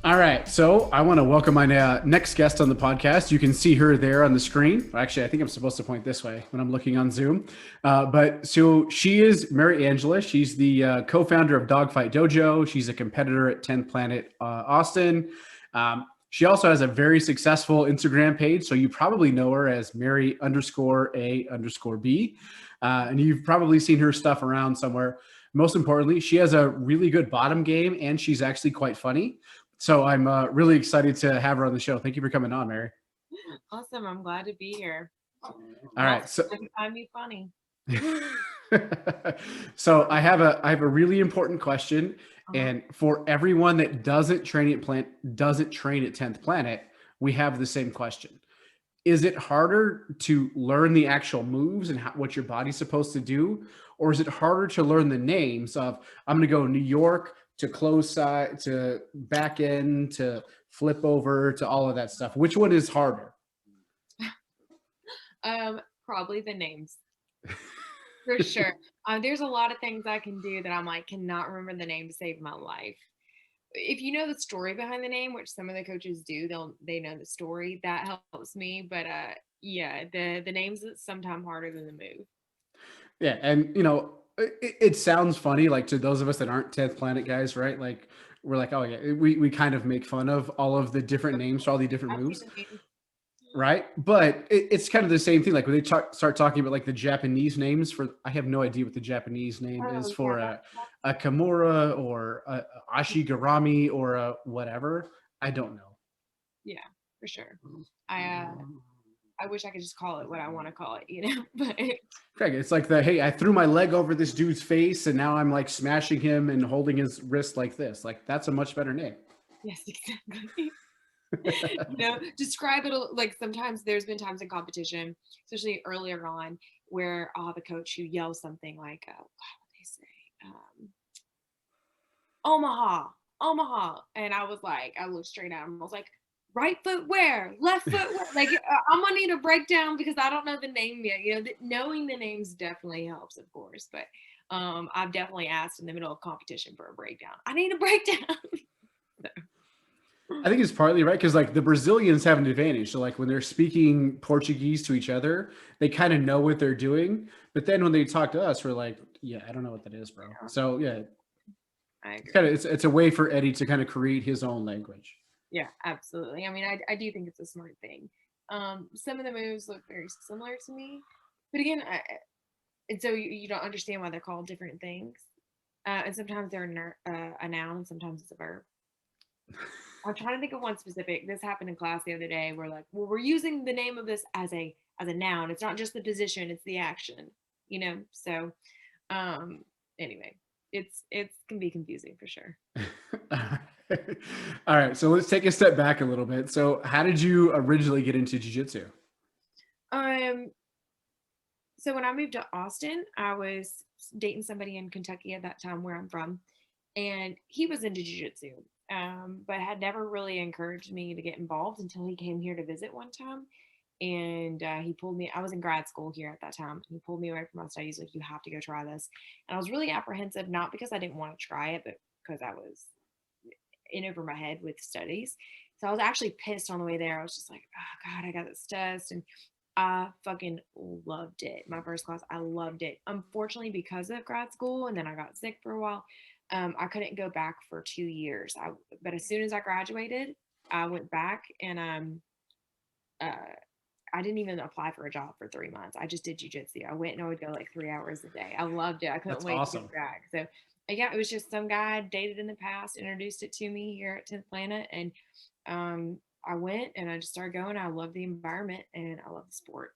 All right, so I want to welcome my next guest on the podcast. You can see her there on the screen. Actually, I think I'm supposed to point this way when I'm looking on Zoom. But so she is Mary Angela. She's the co-founder of Dogfight Dojo. She's a competitor at 10th Planet Austin. She also has a very successful Instagram page, so you probably know her as Mary _A _B. And you've probably seen her stuff around somewhere. Most importantly, she has a really good bottom game, and she's actually quite funny. So I'm really excited to have her on the show. Thank you for coming on, Mary. Awesome. I'm glad to be here. All And also, right. So you find me funny. so I have a really important question. Uh-huh. And for everyone that doesn't train at 10th Planet, we have the same question. Is it harder to learn the actual moves and what your body's supposed to do? Or is it harder to learn the names of, I'm going to go New York to close side to back end to flip over to all of that stuff? Which one is harder? Probably the names for sure. There's a lot of things I can do that I'm like cannot remember the name to save my life. If you know the story behind the name, which some of the coaches do, they know the story. That helps me. But yeah, the names is sometimes harder than the move. Yeah, and it sounds funny, like to those of us that aren't 10th Planet guys, right? Like we're like, oh yeah, we kind of make fun of all of the different names for all the different I've seen moves, the names. right? But it's kind of the same thing. Like when they start talking about like the Japanese names for, I have no idea what the Japanese name is Oh yeah, for a Kimura or a Ashigarami or a whatever. I don't know. yeah, for sure. I I wish I could just call it what I want to call it. But Craig, it's like hey, I threw my leg over this dude's face and now I'm like smashing him and holding his wrist like this. Like that's a much better name. yes, exactly. Describe it like sometimes there's been times in competition, especially earlier on, where I'll have a coach who yells something like, what would they say? Omaha, Omaha. And I was like, I looked straight at him. I was like, right foot where? Left foot where? Like, I'm going to need a breakdown because I don't know the name yet. Knowing the names definitely helps, of course. But I've definitely asked in the middle of competition for a breakdown. I need a breakdown. I think it's partly right because like the Brazilians have an advantage. So like when they're speaking Portuguese to each other, they kind of know what they're doing. But then when they talk to us, we're like, yeah, I don't know what that is, bro. So yeah, I it's kind of agree. it's a way for Eddie to kind of create his own language. Yeah, absolutely. I mean, I do think it's a smart thing. Some of the moves look very similar to me, but again, and so you don't understand why they're called different things. And sometimes they're a noun, and sometimes it's a verb. I'm trying to think of one specific. This happened in class the other day. We're like, well, we're using the name of this as a noun. It's not just the position; it's the action. So um, anyway, it's can be confusing for sure. All right, so let's take a step back a little bit. So, how did you originally get into jiu-jitsu? Um, So when I moved to Austin, I was dating somebody in Kentucky at that time where I'm from, and he was into jiu-jitsu, but had never really encouraged me to get involved until he came here to visit one time. And he pulled me. I was in grad school here at that time. He pulled me away from my studies, like, you have to go try this. And I was really apprehensive, not because I didn't want to try it, but because I was in over my head with studies. So I was actually pissed on the way there. I was just like, oh God, I got this test. And I fucking loved it. My first class, I loved it. Unfortunately, because of grad school, and then I got sick for a while, I couldn't go back for 2 years. But as soon as I graduated, I went back and uh, I didn't even apply for a job for 3 months. I just did jujitsu. I went and I would go like 3 hours a day. I loved it. I couldn't That's wait to awesome. get back. So yeah, it was just some guy I dated in the past introduced it to me here at 10th Planet, and I went and I just started going. I love the environment and I love the sport.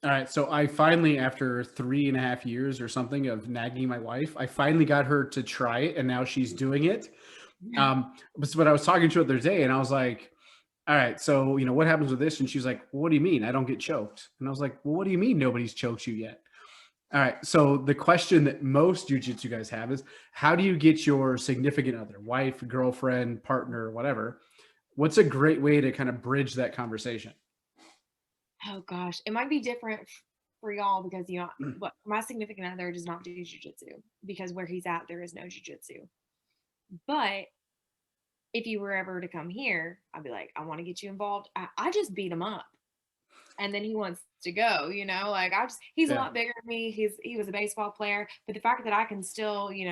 All right, so I finally, after 3.5 years or something of nagging my wife, I finally got her to try it, and now she's doing it. But I was talking to her the other day, and I was like, all right, so what happens with this? And she's like, well, what do you mean? I don't get choked. And I was like, well, what do you mean nobody's choked you yet? All right, so the question that most jujitsu guys have is, how do you get your significant other, wife, girlfriend, partner, whatever? What's a great way to kind of bridge that conversation? Oh gosh, it might be different for y'all because what my significant other does not do jujitsu because where he's at there is no jujitsu. But if you were ever to come here, I'd be like, I want to get you involved. I just beat him up. And then he wants to go, like he's a Yeah. lot bigger than me. He was a baseball player, but the fact that I can still, I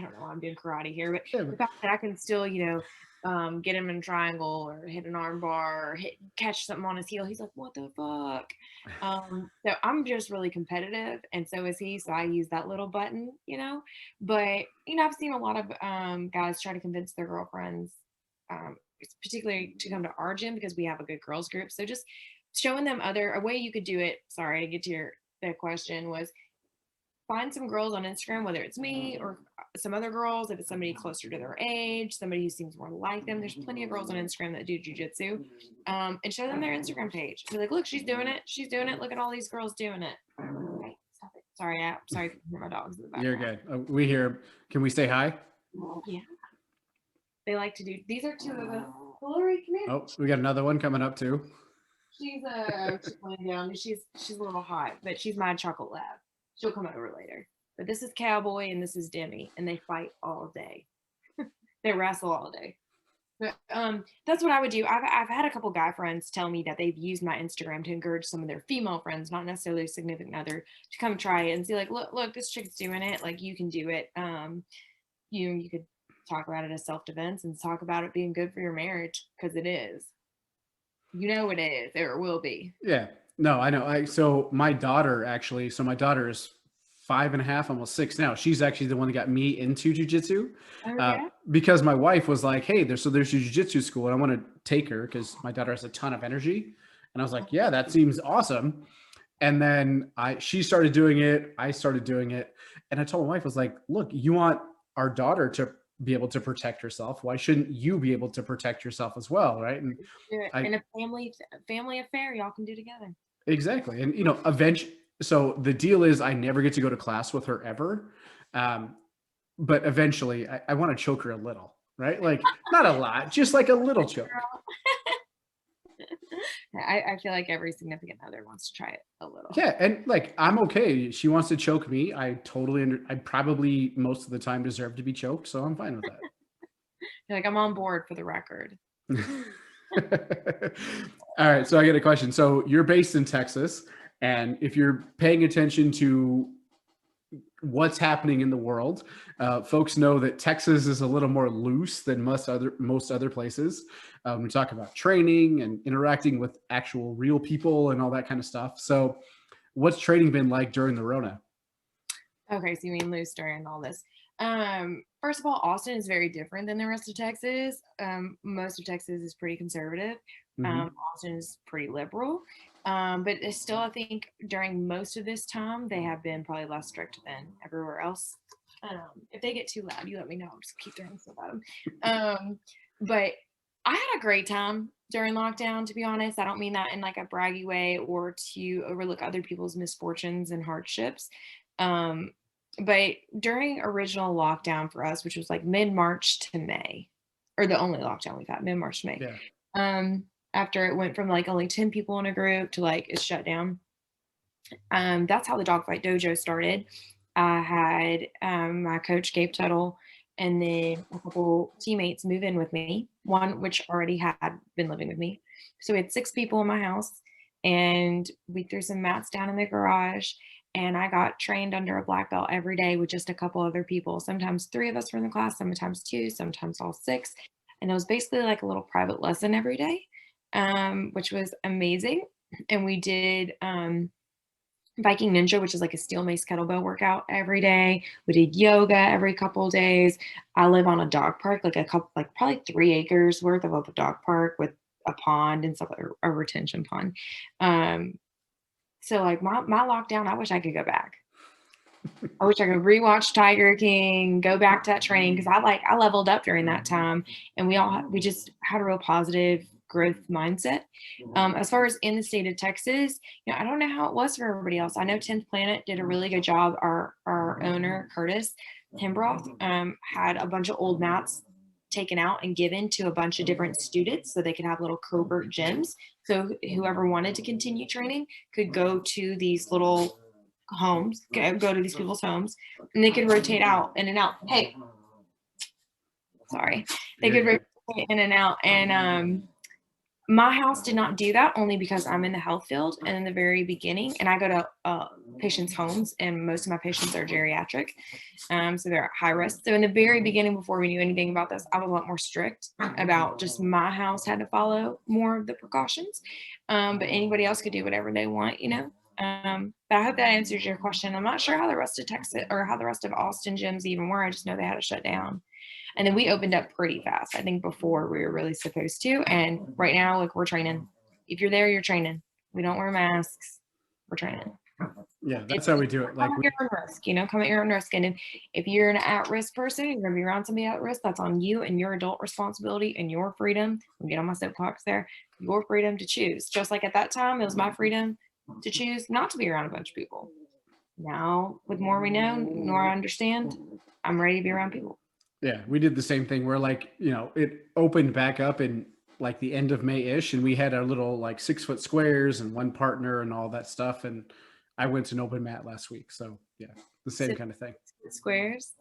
don't know why I'm doing karate here, but Yeah, the fact that I can still, get him in a triangle or hit an arm bar or catch something on his heel, he's like, what the fuck? So I'm just really competitive, and so is he. So I use that little button, But I've seen a lot of guys try to convince their girlfriends, particularly to come to our gym because we have a good girls group. So just showing them a way you could do it. Sorry to get to the question was find some girls on Instagram, whether it's me or some other girls, if it's somebody closer to their age, somebody who seems more like them. There's plenty of girls on Instagram that do jujitsu, and show them their Instagram page. Be like, look, she's doing it. She's doing it. Look at all these girls doing it. Okay, stop it. Sorry, sorry if you hear my dogs in the you're background. good. We hear. Can we say hi? Yeah, they like to do. These are two of them. Hillary, come here. Oh, we got another one coming up too. She's laying down. She's a little hot, but she's my chocolate lab. She'll come over later. But this is Cowboy and this is Demi, and they fight all day. They wrestle all day. But that's what I would do. I've had a couple guy friends tell me that they've used my Instagram to encourage some of their female friends, not necessarily a significant other, to come try it and see, like, look, this chick's doing it. Like, you can do it. You could talk about it as self-defense and talk about it being good for your marriage, because it is. It is, or it will be. Yeah. No, I know. So my daughter actually. So my daughter is 5.5, almost 6 now. She's actually the one that got me into jujitsu, Oh yeah. because my wife was like, "Hey, there's a jujitsu school, and I want to take her because my daughter has a ton of energy." And I was like, "Yeah, that seems awesome." And then she started doing it. I started doing it, and I told my wife, I was like, "Look, you want our daughter to be able to protect herself. Why shouldn't you be able to protect yourself as well, right?" And Do it I in a family affair y'all can do together. exactly, and eventually, so the deal is, I never get to go to class with her ever, um, but eventually, I want to choke her a little, right? Like not a lot, just like a little choke. I feel like every significant other wants to try it a little. Yeah, and like I'm okay. She wants to choke me. I probably most of the time deserve to be choked, so I'm fine with that. You're like, I'm on board for the record. All right, so I get a question. So you're based in Texas, and if you're paying attention to what's happening in the world, folks know that Texas is a little more loose than most other places. We talk about training and interacting with actual real people and all that kind of stuff. So, what's training been like during the Rona? Okay, so you mean loose during all this. First of all, Austin is very different than the rest of Texas. Most of Texas is pretty conservative. Mm-hmm. Austin is pretty liberal. But it's still, I think, during most of this time, they have been probably less strict than everywhere else. If they get too loud, you let me know. I'll just keep throwing stuff at them. But I had a great time during lockdown, to be honest. I don't mean that in like a braggy way or to overlook other people's misfortunes and hardships. But during original lockdown for us, which was like mid-March to May, or the only lockdown we've had, mid-March to May. Yeah. After it went from like only 10 people in a group to like it's shut down. That's how the Dogfight Dojo started. I had my coach Gabe Tuttle and then a couple teammates move in with me, one which already had been living with me. So we had 6 people in my house, and we threw some mats down in the garage, and I got trained under a black belt every day with just a couple other people. Sometimes 3 of us were in the class, sometimes 2, sometimes all 6. And it was basically like a little private lesson every day, which was amazing. And we did Viking Ninja, which is like a steel mace kettlebell workout every day. We did yoga every couple of days. I live on a dog park, like probably 3 acres worth of a dog park with a pond and stuff, a retention pond. So like my lockdown, I wish I could go back. I wish I could rewatch Tiger King, go back to that training, because I leveled up during that time, and we just had a real positive growth mindset. As far as in the state of Texas, I don't know how it was for everybody else. I know 10th Planet did a really good job. Our owner Curtis Hembroth had a bunch of old mats taken out and given to a bunch of different students so they could have little covert gyms. So whoever wanted to continue training could go to these little homes, go to these people's homes, and they could rotate out in and out. Hey, sorry. They You're could good. rotate in and out. And my house did not do that only because I'm in the health field and in the very beginning, and I go to patients' homes, and most of my patients are geriatric. So they're at high risk. So in the very beginning, before we knew anything about this, I was a lot more strict about just my house had to follow more of the precautions. But anybody else could do whatever they want, you know. But I hope that answers your question. I'm not sure how the rest of Texas or how the rest of Austin gyms even were. I just know they had to shut down. And then we opened up pretty fast. I think before we were really supposed to. And right now, like we're training. If you're there, you're training. We don't wear masks. We're training. Yeah, that's It's how we do it. come Like at we, your own risk, you know, come at your own risk. And if you're an at-risk person, you're gonna be around somebody at risk, that's on you and your adult responsibility and your freedom. I'll get on my soapbox there, your freedom to choose. Just like at that time, it was my freedom to choose not to be around a bunch of people. Now, with more we know, more I understand, I'm ready to be around people. yeah, we did the same thing where like, it opened back up in like the end of May-ish, and we had our little like 6 foot squares and one partner and all that stuff. And I went to an open mat last week. So yeah, the same Sit kind of thing. squares.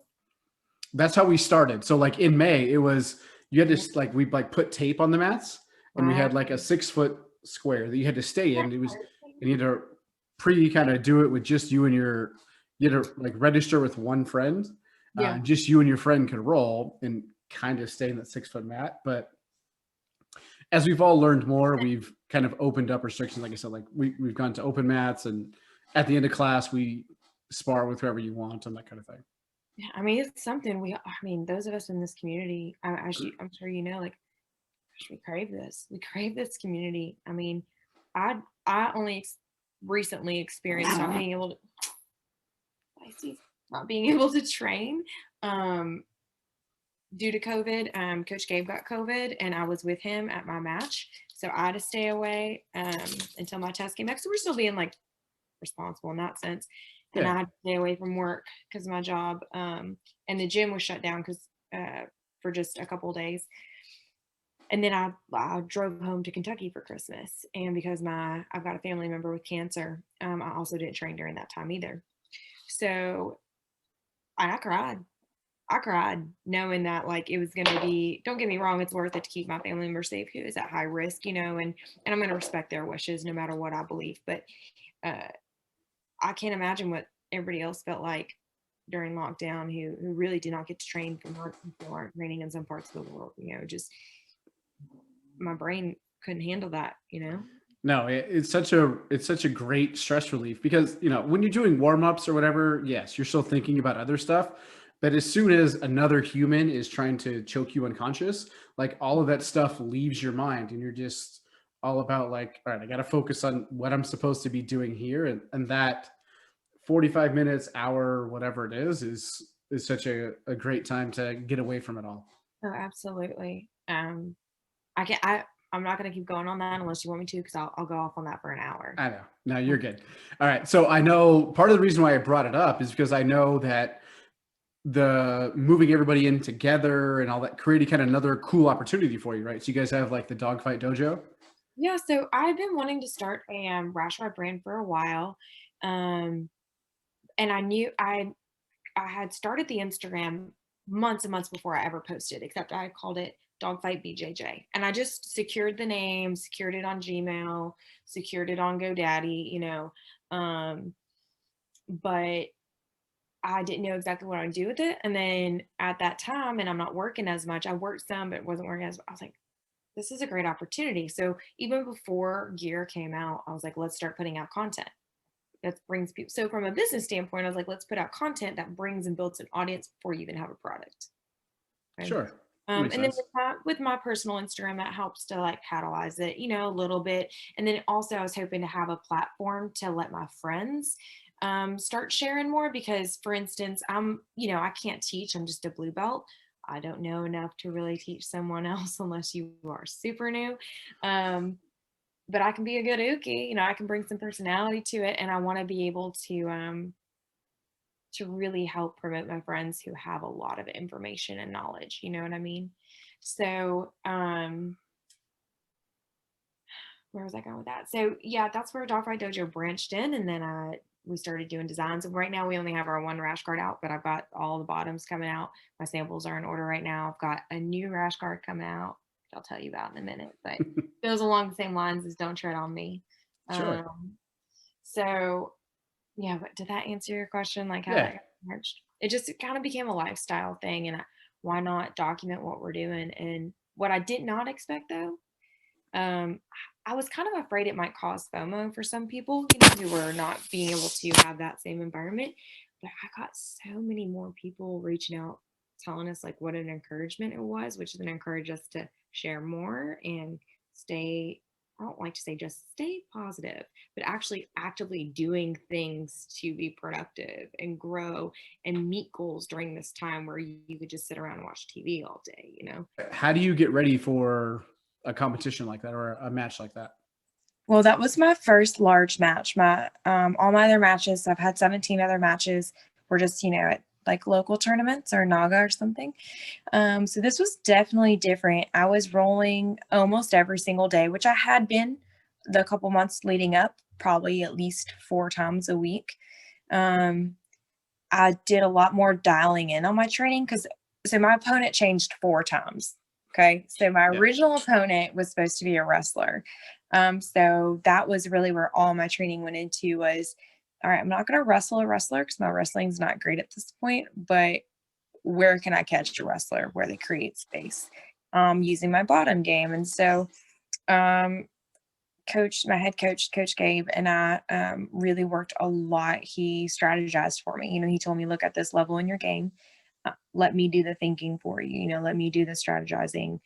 That's how we started. So like in May, it was you had to like we like put tape on the mats, and we Wow. had like a 6 foot square that you had to stay in. It was and you had to pre kind of do it with just you and your you had to like register with one friend. Yeah. Just you and your friend could roll and kind of stay in that 6 foot mat. But as we've all learned more, we've kind of opened up restrictions. Like I said, like we've gone to open mats, and at the end of class, we spar with whoever you want and that kind of thing. Yeah, I mean, it's something I mean, those of us in this community, I'm sure you know, like, gosh, we crave this. We crave this community. I mean, I only recently experienced not being able to, I see, not being able to train, um, due to COVID. Coach Gabe got COVID, and I was with him at my match, so I had to stay away until my test came back. So we're still being like responsible in that sense. And Yeah. I had to stay away from work because of my job. And the gym was shut down for just a couple of days. And then I drove home to Kentucky for Christmas. And because I've got a family member with cancer, I also didn't train during that time either. So I cried. I cried knowing that like it was going to be, don't get me wrong, it's worth it to keep my family member safe who is at high risk, you know, and I'm going to respect their wishes no matter what I believe. But uh, I can't imagine what everybody else felt like during lockdown who really did not get to train from work who aren't training in some parts of the world. You know, just my brain couldn't handle that, you know? No, it's such a great stress relief because when you're doing warm-ups or whatever, yes, you're still thinking about other stuff. But as soon as another human is trying to choke you unconscious, like all of that stuff leaves your mind and you're just all about like, all right, I gotta focus on what I'm supposed to be doing here. And that 45 minutes, hour, whatever it is such a great time to get away from it all. Oh, absolutely. I can I'm not gonna keep going on that unless you want me to, because I'll go off on that for an hour. I know. No, you're good. All right. So I know part of the reason why I brought it up is because I know that the moving everybody in together and all that created kind of another cool opportunity for you, right? So you guys have like the dogfight dojo. Yeah, so I've been wanting to start a rash guard brand for a while. Um, and I knew I had started the Instagram months and months before I ever posted, except I called it Dogfight BJJ. And I just secured the name, secured it on Gmail, secured it on GoDaddy, you know. But I didn't know exactly what I'd do with it. And then at that time, and I'm not working as much, I worked some, but wasn't working as I was like, this is a great opportunity. So even before gear came out, I was like, let's start putting out content that brings people. So from a business standpoint, I was like, let's put out content that brings and builds an audience before you even have a product. Right. Sure. That makes And then sense. with my personal Instagram, that helps to like catalyze it, you know, a little bit. And then also I was hoping to have a platform to let my friends start sharing more because for instance, I can't teach. I'm just a blue belt. I don't know enough to really teach someone else unless you are super new. But I can be a good uke, you know, I can bring some personality to it. And I want to be able to really help promote my friends who have a lot of information and knowledge, you know what I mean? So, where was I going with that? So yeah, that's where Dogfight Dojo branched in. And then we started doing designs. And right now we only have our one rash guard out, but I've got all the bottoms coming out. My samples are in order right now. I've got a new rash guard coming out, which I'll tell you about in a minute, but goes along the same lines as Don't Tread on Me. Sure. So yeah, but did that answer your question? Like how Yeah. that got merged? It just kind of became a lifestyle thing, and why not document what we're doing? And what I did not expect though, um, I was kind of afraid it might cause FOMO for some people, who were not being able to have that same environment. But I got so many more people reaching out, telling us like what an encouragement it was, which then encouraged us to share more and stay. I don't like to say just stay positive, but actually actively doing things to be productive and grow and meet goals during this time where you could just sit around and watch TV all day. How do you get ready for a competition like that or a match like that? Well, that was my first large match. All my other matches, I've had 17 other matches, were just, at like local tournaments or Naga or something. So this was definitely different. I was rolling almost every single day, which I had been the couple months leading up, probably at least 4 times a week. I did a lot more dialing in on my training so my opponent changed 4 times. Okay. So my original opponent was supposed to be a wrestler. So that was really where all my training went into was, all right, I'm not going to wrestle a wrestler because my wrestling's not great at this point, but where can I catch a wrestler where they create space, using my bottom game. And so, my head coach, Coach Gabe, and I really worked a lot. He strategized for me. He told me, look at this level in your game. Let me do the thinking for you. Let me do the strategizing,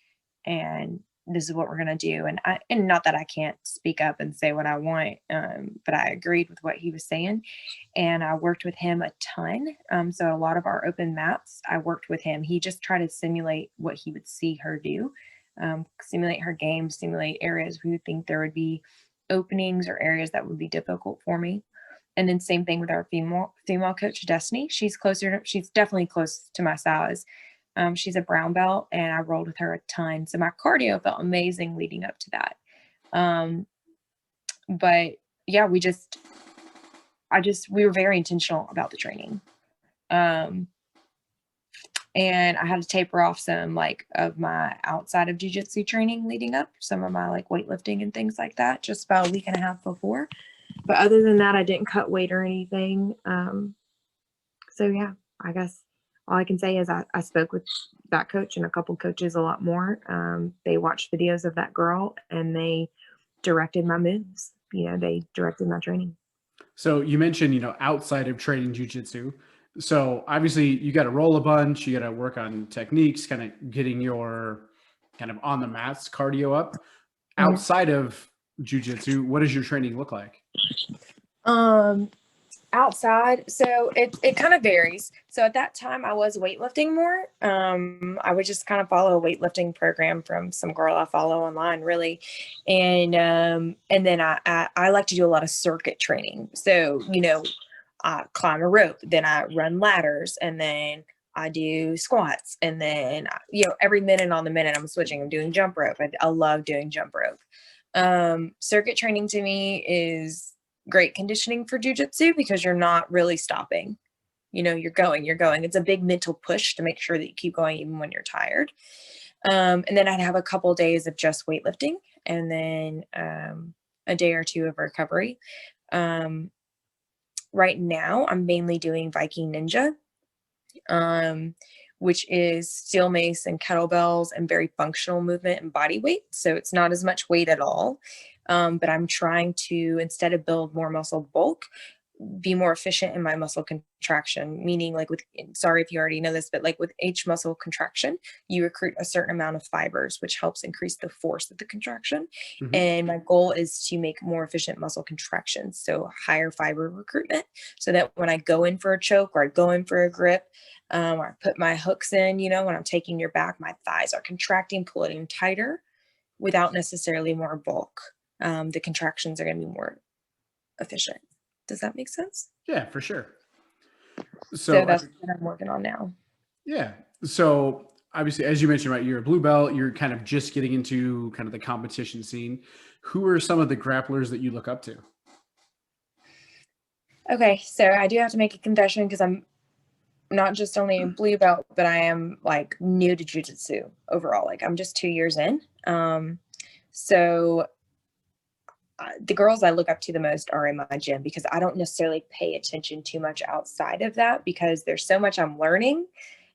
and this is what we're going to do. And not that I can't speak up and say what I want, but I agreed with what he was saying, and I worked with him a ton. So a lot of our open mats, I worked with him. He just tried to simulate what he would see her do. Simulate her game, simulate areas we would think there would be openings or areas that would be difficult for me. And then same thing with our female coach, Destiny. She's definitely close to my size. She's a brown belt, and I rolled with her a ton. So my cardio felt amazing leading up to that. But yeah, we were very intentional about the training. And I had to taper off some of my outside of jiu-jitsu training leading up, some of my weightlifting and things like that, just about a week and a half before. But other than that, I didn't cut weight or anything. So yeah, I guess all I can say is I spoke with that coach and a couple coaches a lot more. They watched videos of that girl and they directed my moves. They directed my training. So you mentioned, outside of training jiu-jitsu. So obviously you got to roll a bunch, you got to work on techniques, kind of getting your kind of on the mats cardio up. Mm-hmm. Outside of jiu-jitsu, what does your training look like? Outside, so it kind of varies. So at that time I was weightlifting more. I would just kind of follow a weightlifting program from some girl I follow online, really. And then I like to do a lot of circuit training. So, I climb a rope, then I run ladders, and then I do squats, and then every minute on the minute I'm switching. I'm doing jump rope. I love doing jump rope. Circuit training to me is great conditioning for jiu-jitsu because you're not really stopping. You're going. It's a big mental push to make sure that you keep going even when you're tired. And then I'd have a couple of days of just weightlifting, and then a day or two of recovery. Right now I'm mainly doing Viking Ninja, which is steel mace and kettlebells and very functional movement and body weight. So it's not as much weight at all. But I'm trying to, instead of build more muscle bulk, be more efficient in my muscle contraction, meaning sorry if you already know this, but with each muscle contraction, you recruit a certain amount of fibers, which helps increase the force of the contraction. Mm-hmm. And my goal is to make more efficient muscle contractions. So higher fiber recruitment, so that when I go in for a choke or I go in for a grip, or I put my hooks in, when I'm taking your back, my thighs are contracting, pulling tighter without necessarily more bulk. The contractions are going to be more efficient. Does that make sense? Yeah, for sure. So that's what I'm working on now. Yeah. So obviously, as you mentioned, right, you're a blue belt, you're kind of just getting into kind of the competition scene. Who are some of the grapplers that you look up to? Okay, so I do have to make a confession because I'm not just only a blue belt, but I am like new to jujitsu overall. Like I'm just 2 years in. So the girls I look up to the most are in my gym because I don't necessarily pay attention too much outside of that because there's so much I'm learning.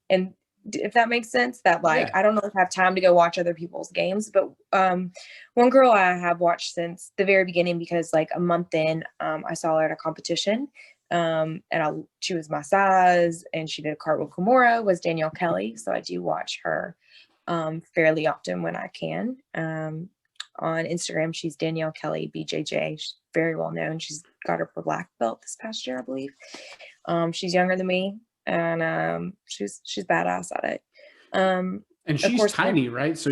And if that makes sense, that like Yeah. I don't know if I have time to go watch other people's games. But one girl I have watched since the very beginning because like a month in, I saw her at a competition. She was my size and she did a cartwheel Kimura, was Danielle Kelly. So I do watch her fairly often when I can. On Instagram, she's Danielle Kelly BJJ. She's very well known. She's got her black belt this past year, I believe. She's younger than me, and she's badass at it. And Of she's course, tiny, right? So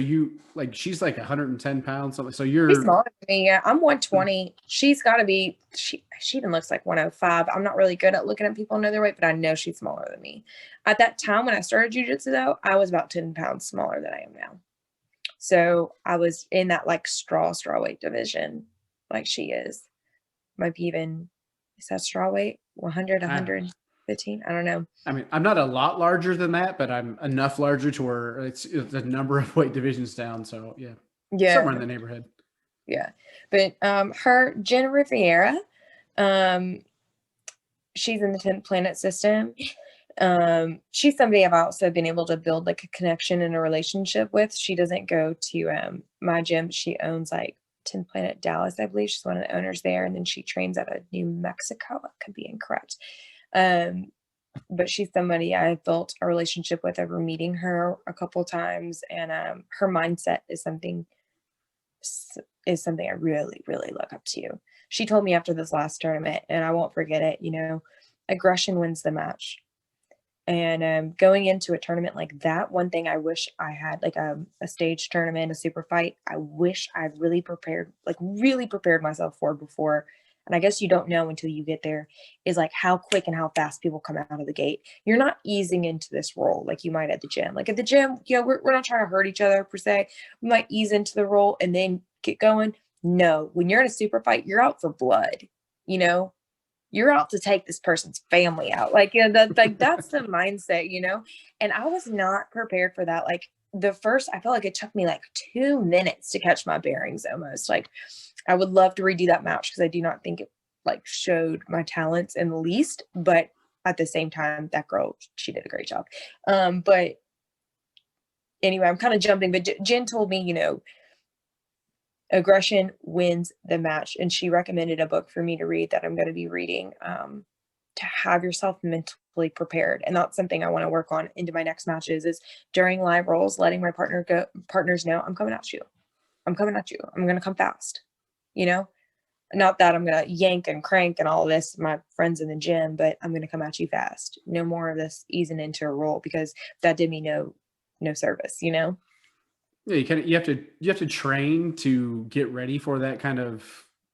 she's like 110 pounds, something. So she's you're, smaller than me. Yeah, I'm 120. She's got to be. She even looks like 105. I'm not really good at looking at people know their weight, but I know she's smaller than me. At that time when I started jujitsu, though, I was about 10 pounds smaller than I am now. So I was in that like straw weight division, like she is. Might be even, is that straw weight? 100, I, 115? I don't know. I mean, I'm not a lot larger than that, but I'm enough larger to where it's a number of weight divisions down. So yeah, somewhere in Yeah. the neighborhood. Yeah. But her, Jen Riviera, um, she's in the 10th planet system. She's somebody I've also been able to build like a connection and a relationship with. She doesn't go to my gym. She owns like 10th Planet Dallas, I believe. She's one of the owners there. And then she trains out of New Mexico. I could be incorrect. But she's somebody I've built a relationship with over meeting her a couple times. And her mindset is something I really, really look up to. She told me after this last tournament, and I won't forget it, aggression wins the match. And going into a tournament like that, one thing I wish I had, like a stage tournament, a super fight, I wish I'd really prepared myself for before. And I guess you don't know until you get there, is like how quick and how fast people come out of the gate. You're not easing into this role like you might at the gym. Like at the gym, we're not trying to hurt each other per se. We might ease into the role and then get going. No, when you're in a super fight, you're out for blood, you know? You're out to take this person's family out. Like, that's the mindset, And I was not prepared for that. Like I felt like it took me like 2 minutes to catch my bearings almost. Like I would love to redo that match because I do not think it like showed my talents in the least, but at the same time, that girl, she did a great job. But anyway, I'm kind of jumping, but Jen told me, aggression wins the match. And she recommended a book for me to read that I'm going to be reading to have yourself mentally prepared. And that's something I want to work on into my next matches is during live rolls, letting my partners know I'm coming at you. I'm coming at you. I'm going to come fast, not that I'm going to yank and crank and all this, my friends in the gym, but I'm going to come at you fast. No more of this easing into a roll because that did me no service, Yeah, you have to train to get ready for that kind of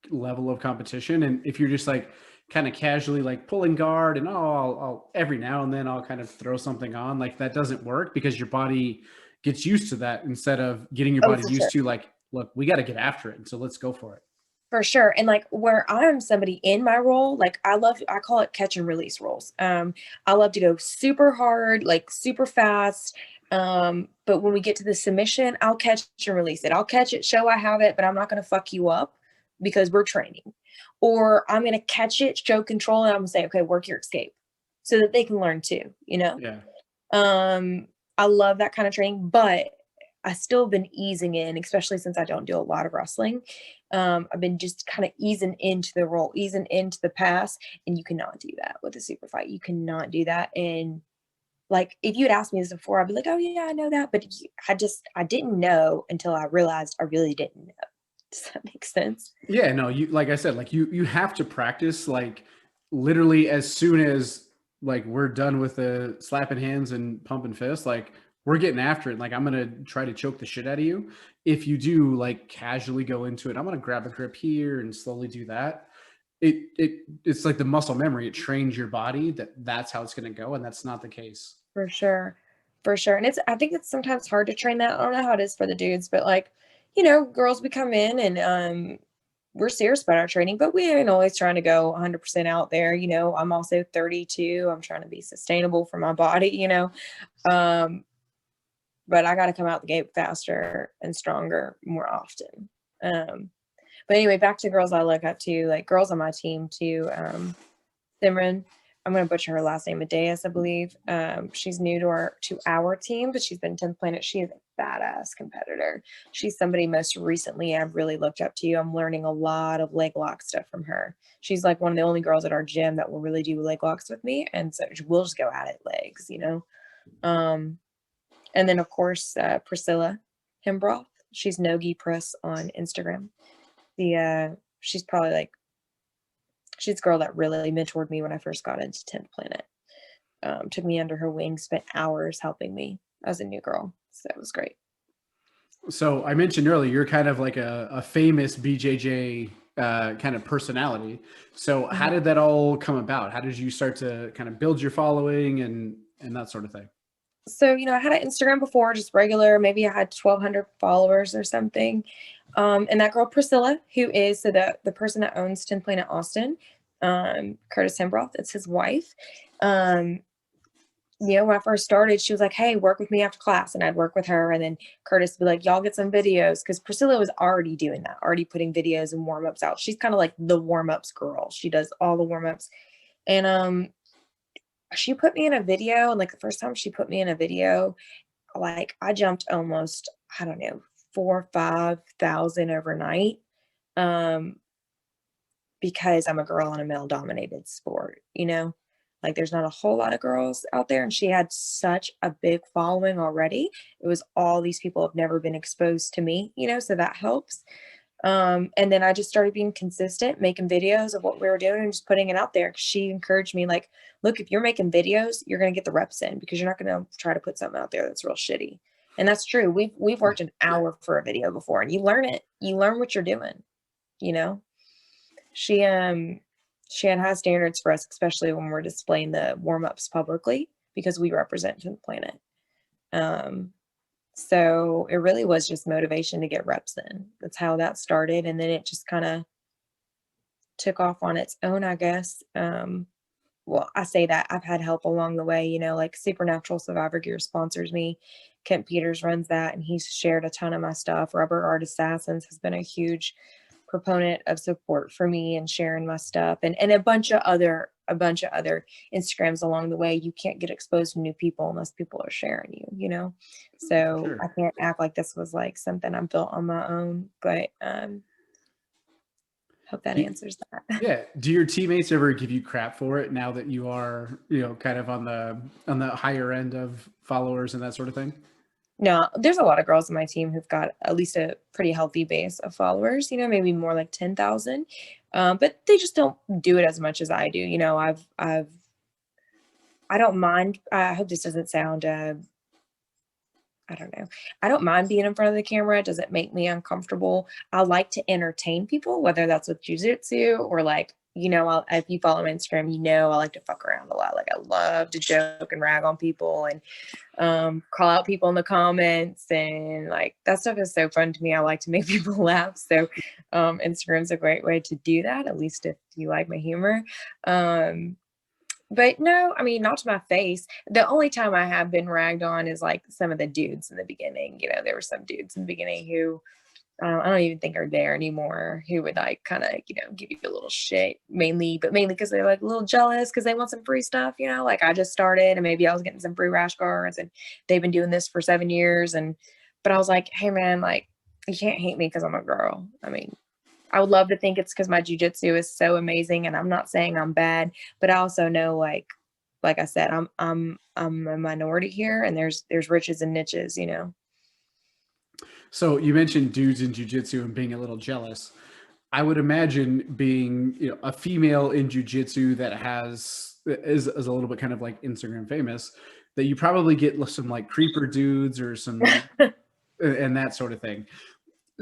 level of competition. And if you're just like kind of casually like pulling guard and I'll every now and then I'll kind of throw something on, like that doesn't work because your body gets used to that instead of getting your Oh, body for used sure. to like, look, we got to get after it. And so let's go for it. For sure. And like where I'm somebody in my role, like I call it catch and release rolls. I love to go super hard, like super fast. But when we get to the submission, I'll catch and release it. I'll catch it, show I have it, but I'm not going to fuck you up because we're training. Or I'm going to catch it, show control, and I'm going to say, okay, work your escape so that they can learn too, Yeah. I love that kind of training, but I still been easing in, especially since I don't do a lot of wrestling. I've been just kind of easing into the role, easing into the pass, and you cannot do that with a super fight. You cannot do that. And like, if you had asked me this before, I'd be like, oh yeah, I know that. But I didn't know until I realized I really didn't know. Does that make sense? Yeah, no, like I said, like you have to practice like literally as soon as like we're done with the slapping hands and pumping fists, like we're getting after it. Like I'm gonna try to choke the shit out of you. If you do like casually go into it, I'm gonna grab a grip here and slowly do that. It's like the muscle memory. It trains your body that's how it's gonna go, and that's not the case. For sure. For sure. And I think it's sometimes hard to train that. I don't know how it is for the dudes, but like, girls would come in and we're serious about our training, but we ain't always trying to go 100% out there. You know, I'm also 32. I'm trying to be sustainable for my body, you know. But I got to come out the gate faster and stronger more often. But anyway, back to girls I look up to, like girls on my team too. Simran, I'm going to butcher her last name, Adeas, I believe. She's new to our team, but she's been 10th Planet. She is a badass competitor. She's somebody most recently I've really looked up to. I'm learning a lot of leg lock stuff from her. She's like one of the only girls at our gym that will really do leg locks with me. And so we'll just go at it legs, you know. And then of course, Priscilla Hembroth. She's Nogi Press on Instagram. She's probably like, she's the girl that really mentored me when I first got into 10th Planet. Took me under her wing, spent hours helping me as a new girl. So it was great. So I mentioned earlier, you're kind of like a famous BJJ kind of personality. So how did that all come about? How did you start to kind of build your following and that sort of thing? So, you know, I had an Instagram before, just regular, maybe I had 1,200 followers or something. And that girl, Priscilla, who is the person that owns 10th Planet Austin, Curtis Hembroth, it's his wife. You know, when I first started, she was like, hey, work with me after class. And I'd work with her. And then Curtis would be like, y'all get some videos. Because Priscilla was already doing that, already putting videos and warm-ups out. She's kind of like the warm-ups girl. She does all the warm-ups. And she put me in a video. And like the first time she put me in a video, like I jumped almost, I don't know, 4,000 or 5,000 overnight. Because I'm a girl in a male dominated sport, you know, like there's not a whole lot of girls out there. And she had such a big following already. It was all these people have never been exposed to me, you know, so that helps. And then I just started being consistent, making videos of what we were doing and just putting it out there. She encouraged me like, look, if you're making videos, you're going to get the reps in because you're not going to try to put something out there that's real shitty. And that's true. We've worked an hour for a video before and you learn it. You learn what you're doing, you know. She had high standards for us, especially when we're displaying the warm-ups publicly because we represent 10th Planet. So it really was just motivation to get reps in. That's how that started. And then it just kind of took off on its own, I guess. Well, I say that I've had help along the way, you know, like Supernatural Survivor Gear sponsors me. Kent Peters runs that and he's shared a ton of my stuff. Rubber Art Assassins has been a huge proponent of support for me and sharing my stuff and a bunch of other Instagrams along the way. You can't get exposed to new people unless people are sharing you, you know. So Sure. I can't act like this was like something I built on my own, but hope that answers that. Yeah. Do your teammates ever give you crap for it now that you are, you know, kind of on the higher end of followers and that sort of thing? No, there's a lot of girls on my team who've got at least a pretty healthy base of followers, you know, maybe more like 10,000. But they just don't do it as much as I do. You know, I don't mind. I hope this doesn't sound, I don't know. I don't mind being in front of the camera. It doesn't make me uncomfortable. I like to entertain people, whether that's with jujitsu or like, you know, if you follow my Instagram, you know, I like to fuck around a lot. Like I love to joke and rag on people and call out people in the comments and like that stuff is so fun to me. I like to make people laugh. So Instagram's a great way to do that, at least if you like my humor. But no, I mean, not to my face. The only time I have been ragged on is like some of the dudes in the beginning. You know, there were some dudes in the beginning who I don't even think are there anymore, who would like kind of, you know, give you a little shit mainly because they're like a little jealous because they want some free stuff, you know, like I just started and maybe I was getting some free rash guards and they've been doing this for 7 years. But I was like, hey man, like you can't hate me because I'm a girl. I mean, I would love to think it's because my jujitsu is so amazing and I'm not saying I'm bad, but I also know like I said, I'm a minority here and there's riches and niches, you know. So you mentioned dudes in jujitsu and being a little jealous. I would imagine being, you know, a female in jujitsu that is a little bit kind of like Instagram famous, that you probably get some like creeper dudes or some and that sort of thing.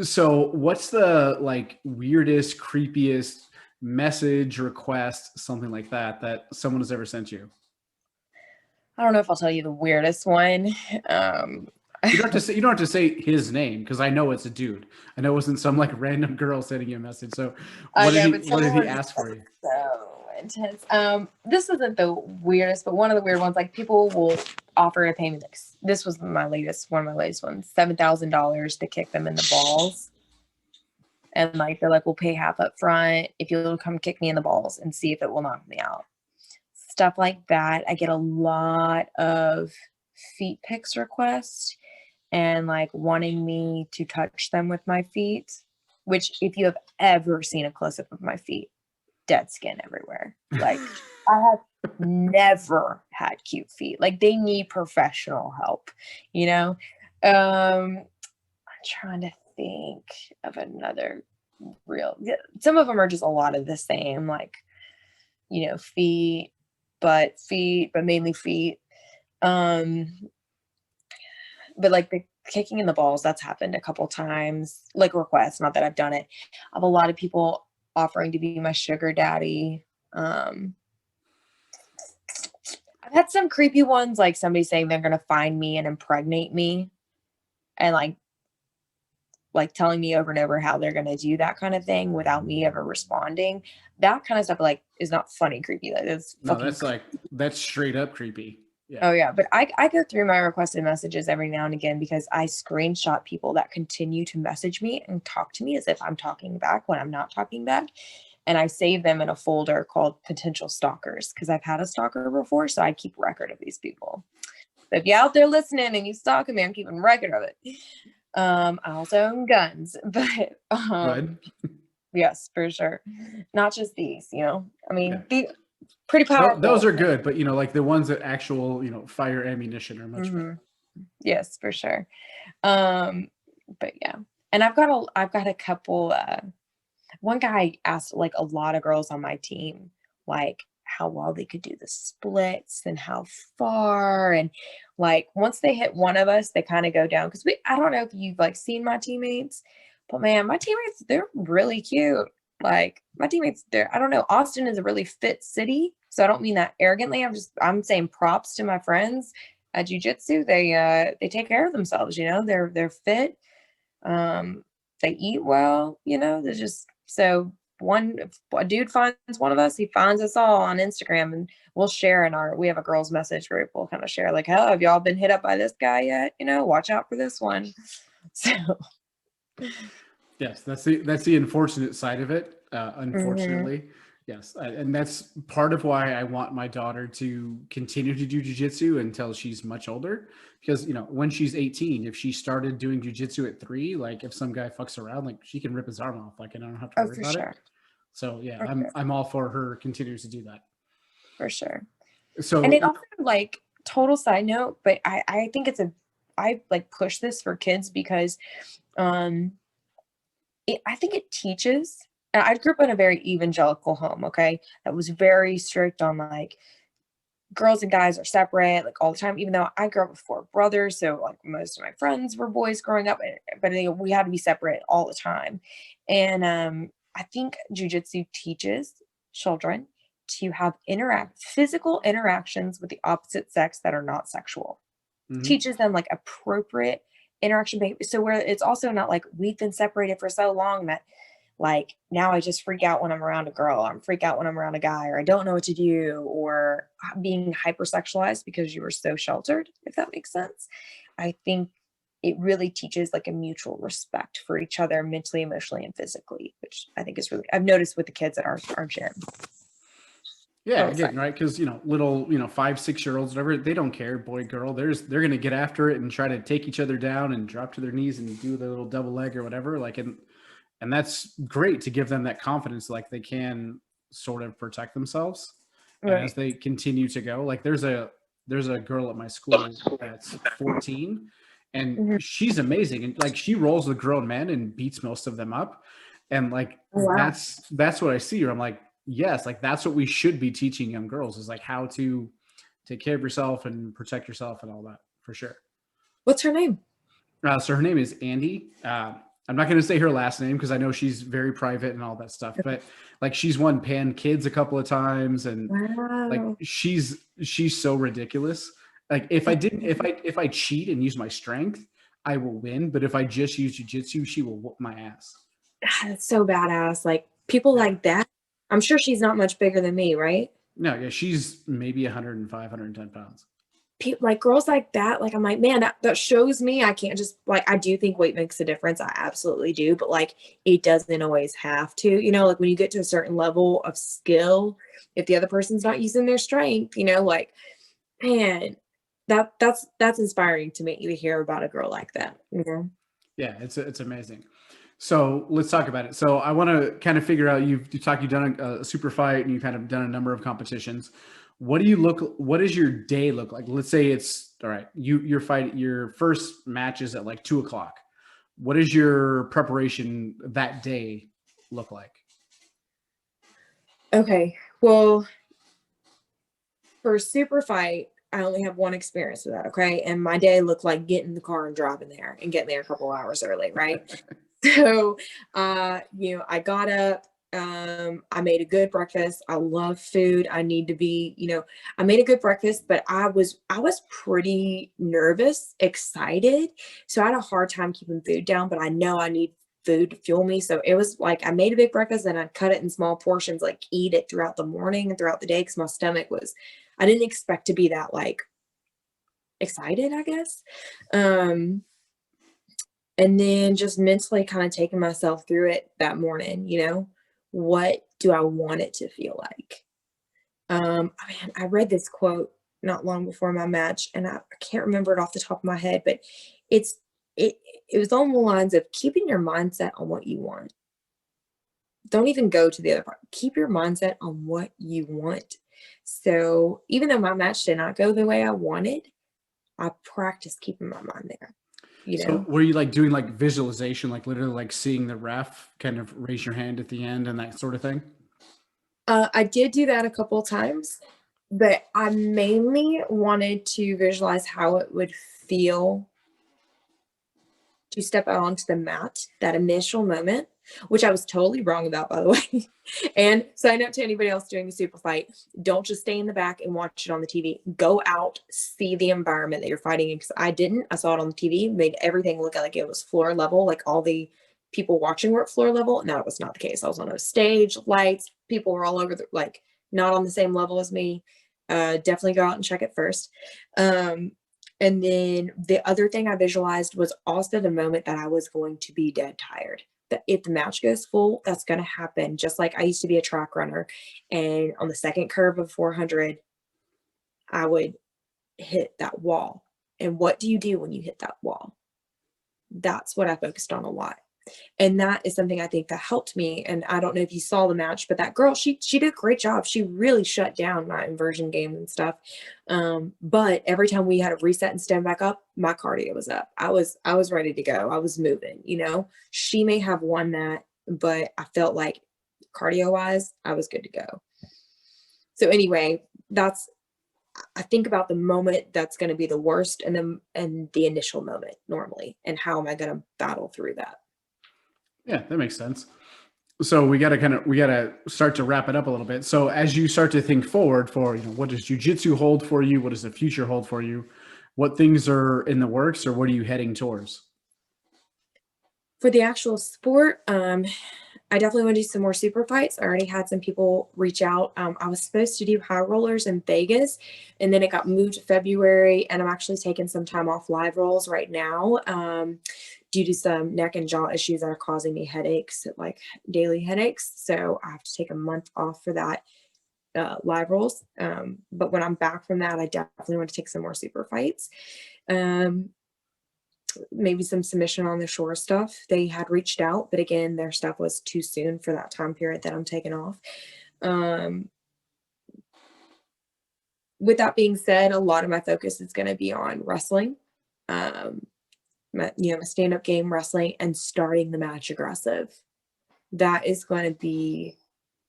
So what's the like weirdest, creepiest message, request, something like that someone has ever sent you? I don't know if I'll tell you the weirdest one. You don't have to say his name because I know it's a dude. I know it wasn't some like random girl sending you a message. So I know, but what some did of he them are ask for you? so intense. This isn't the weirdest, but one of the weird ones, like people will offer to pay me like this was one of my latest ones, $7,000 to kick them in the balls. And like they're like, we'll pay half up front if you'll come kick me in the balls and see if it will knock me out. Stuff like that. I get a lot of feet pics requests and like wanting me to touch them with my feet, which if you have ever seen a close-up of my feet, dead skin everywhere. Like I have never had cute feet. Like they need professional help, you know? I'm trying to think of another some of them are just a lot of the same, like, you know, feet, but mainly feet. But like the kicking in the balls, that's happened a couple times, like requests, not that I've done it. I have a lot of people offering to be my sugar daddy. I've had some creepy ones, like somebody saying they're going to find me and impregnate me and like telling me over and over how they're going to do that kind of thing without me ever responding. That kind of stuff like is not funny creepy. Like it's No, that's straight up creepy. Yeah. Oh yeah, but I go through my requested messages every now and again because I screenshot people that continue to message me and talk to me as if I'm talking back when I'm not talking back. And I save them in a folder called potential stalkers because I've had a stalker before, so I keep record of these people. So if you're out there listening and you stalking me, I'm keeping record of it. I also own guns, but Good. yes, for sure. Not just these, you know. I mean, Yeah. the pretty powerful. Those are good, but you know, like the ones that actual, you know, fire ammunition are much better. Yes, for sure. But yeah. And I've got a couple one guy asked like a lot of girls on my team like how well they could do the splits and how far, and like once they hit one of us they kind of go down because I don't know if you've like seen my teammates, but man, my teammates, they're really cute. Like my teammates, I don't know, Austin is a really fit city, so I don't mean that arrogantly. I'm saying props to my friends at Jiu Jitsu. They take care of themselves, you know. They're fit. They eat well, you know. They're just so if a dude finds one of us, he finds us all on Instagram, and we'll share we have a girls message group. We'll kind of share like, "Oh, have y'all been hit up by this guy yet? You know, watch out for this one." So yes, that's the unfortunate side of it. Unfortunately, yes, and that's part of why I want my daughter to continue to do jiu-jitsu until she's much older. Because you know, when she's 18, if she started doing jiu-jitsu at 3, like if some guy fucks around, like she can rip his arm off. Like I don't have to worry about it. So yeah, I'm all for her continues to do that. For sure. So and it also like total side note, but I think I like push this for kids because I think it teaches. And I grew up in a very evangelical home, okay, that was very strict on like girls and guys are separate like all the time, even though I grew up with 4 brothers, so like most of my friends were boys growing up, but we had to be separate all the time. And I think jiu-jitsu teaches children to have physical interactions with the opposite sex that are not sexual. Teaches them like appropriate interaction behavior, so where it's also not like we've been separated for so long that like now I just freak out when I'm around a girl, I'm freak out when I'm around a guy, or I don't know what to do, or being hypersexualized because you were so sheltered, if that makes sense. I think it really teaches like a mutual respect for each other mentally, emotionally, and physically, which I think is really, I've noticed with the kids at our gym. Yeah, again, right? Because you know, little 5, 6-year-olds, whatever, they don't care, boy, girl. They're gonna get after it and try to take each other down and drop to their knees and do the little double leg or whatever. Like, and that's great to give them that confidence, like they can sort of protect themselves. And as they continue to go, like there's a girl at my school that's 14, and she's amazing, and like she rolls with grown men and beats most of them up, and like that's what I see her. I'm like, yes, like that's what we should be teaching young girls, is like how to take care of yourself and protect yourself and all that, for sure. What's her name? So her name is Andy. I'm not going to say her last name because I know she's very private and all that stuff, but like she's won Pan Kids a couple of times, and like she's so ridiculous. Like if I cheat and use my strength, I will win. But if I just use jujitsu, she will whoop my ass. That's so badass. Like people like that. I'm sure she's not much bigger than me, right? No, yeah, she's maybe 105, 110 pounds. Like girls like that, like I'm like, man, that shows me I can't just like, I do think weight makes a difference. I absolutely do, but like it doesn't always have to, like when you get to a certain level of skill, if the other person's not using their strength, like, man, that's inspiring to me to hear about a girl like that. Yeah, it's amazing. So let's talk about it. So I want to kind of figure out, you've done a super fight and you've kind of done a number of competitions. What does your day look like? Let's say it's all right. Your first match is at like 2:00. What does your preparation that day look like? Okay. Well, for a super fight, I only have one experience with that. Okay. And my day looked like getting in the car and driving there and getting there a couple hours early. Right. So, I got up, I made a good breakfast. I love food. I need to be, I made a good breakfast, but I was pretty nervous, excited. So I had a hard time keeping food down, but I know I need food to fuel me. So it was like, I made a big breakfast and I'd cut it in small portions, like eat it throughout the morning and throughout the day. Cause my stomach I didn't expect to be that like excited, I guess. And then just mentally kind of taking myself through it that morning, what do I want it to feel like? Man, I read this quote not long before my match, and I can't remember it off the top of my head, but it's it it was on the lines of keeping your mindset on what you want. Don't even go to the other part. Keep your mindset on what you want. So even though my match did not go the way I wanted, I practiced keeping my mind there. So were you like doing like visualization, like literally like seeing the ref kind of raise your hand at the end and that sort of thing? I did do that a couple of times, but I mainly wanted to visualize how it would feel to step out onto the mat, that initial moment, which I was totally wrong about, by the way. And sign up to anybody else doing a super fight. Don't just stay in the back and watch it on the TV. Go out, see the environment that you're fighting in. Because I didn't. I saw it on the TV, made everything look like it was floor level, like all the people watching were at floor level. No, it was not the case. I was on a stage, lights, people were all over, like not on the same level as me. Definitely go out and check it first. And then the other thing I visualized was also the moment that I was going to be dead tired. That if the match goes full, that's going to happen. Just like I used to be a track runner, and on the second curve of 400, I would hit that wall. And what do you do when you hit that wall? That's what I focused on a lot. And that is something I think that helped me. And I don't know if you saw the match, but that girl, she did a great job. She really shut down my inversion game and stuff. But every time we had a reset and stand back up, my cardio was up. I was ready to go. I was moving, She may have won that, but I felt like cardio wise, I was good to go. So anyway, I think about the moment that's going to be the worst and the initial moment normally, and how am I going to battle through that? Yeah, that makes sense. So we got to start to wrap it up a little bit. So as you start to think forward for, what does jiu-jitsu hold for you? What does the future hold for you? What things are in the works, or what are you heading towards? For the actual sport, I definitely want to do some more super fights. I already had some people reach out. I was supposed to do high rollers in Vegas, and then it got moved to February, and I'm actually taking some time off live rolls right now due to some neck and jaw issues that are causing me headaches, like daily headaches. So I have to take a month off for that live rolls. But when I'm back from that, I definitely want to take some more super fights. Maybe some submission on the shore stuff. They had reached out, but again, their stuff was too soon for that time period that I'm taking off. With that being said, a lot of my focus is going to be on wrestling, my stand-up game, wrestling, and starting the match aggressive. That is going to be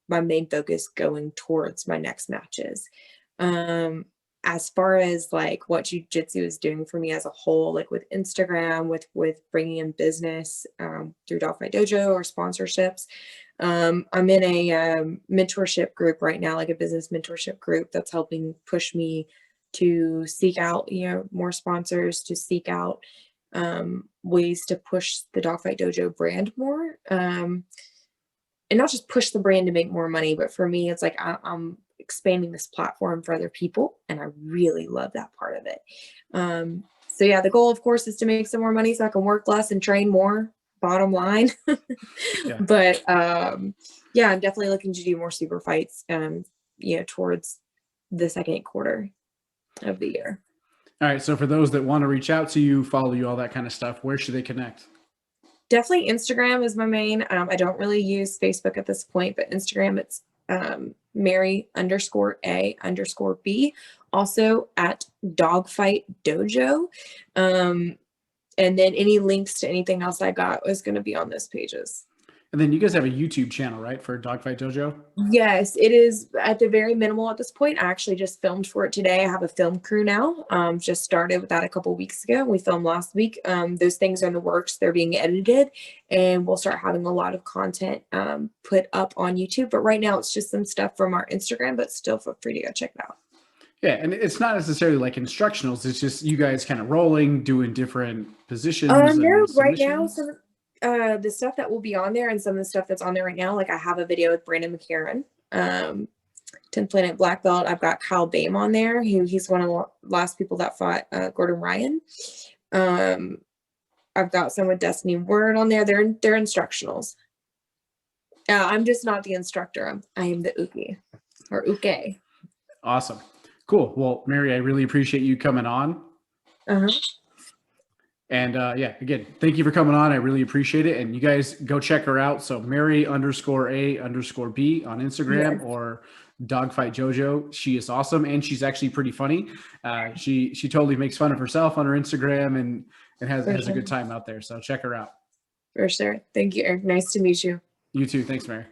my main focus going towards my next matches. As far as like what jiu-jitsu is doing for me as a whole, like with Instagram, with bringing in business through Dog Fight Dojo or sponsorships, I'm in a mentorship group right now, like a business mentorship group that's helping push me to seek out, more sponsors, to seek out ways to push the Dogfight Dojo brand more. And not just push the brand to make more money, but for me, it's like I'm expanding this platform for other people, and I really love that part of it. So yeah, the goal, of course, is to make some more money so I can work less and train more, bottom line. Yeah. But yeah, I'm definitely looking to do more super fights, towards the second quarter of the year. All right. So for those that want to reach out to you, follow you, all that kind of stuff, where should they connect? Definitely Instagram is my main. I don't really use Facebook at this point, but Instagram, it's Mary_A_B, also at Dogfight Dojo. And then any links to anything else I got is going to be on those pages. And then you guys have a YouTube channel, right, for Dogfight Dojo? Yes, it is at the very minimal at this point. I actually just filmed for it today. I have a film crew now. Just started with that a couple weeks ago. We filmed last week. Those things are in the works. They're being edited, and we'll start having a lot of content put up on YouTube. But right now, it's just some stuff from our Instagram, but still feel free to go check it out. Yeah, and it's not necessarily like instructionals. It's just you guys kind of rolling, doing different positions. No, and right now, submissions. the stuff that will be on there and some of the stuff that's on there right now, like I have a video with Brandon McCarran, 10th Planet Black Belt. I've got Kyle Bame on there. He's one of the last people that fought Gordon Ryan. I've got some with Destiny Word on there. They're instructionals. I'm just not the instructor. I am the uke or uke. Awesome. Cool. Well, Mary, I really appreciate you coming on. Uh-huh. And yeah, again, thank you for coming on. I really appreciate it. And you guys go check her out. So Mary_A_B on Instagram, Yes. or Dogfight Jojo. She is awesome, and she's actually pretty funny. She totally makes fun of herself on her Instagram and has a good time out there. So check her out. For sure. Thank you, Eric. Nice to meet you. You too. Thanks, Mary.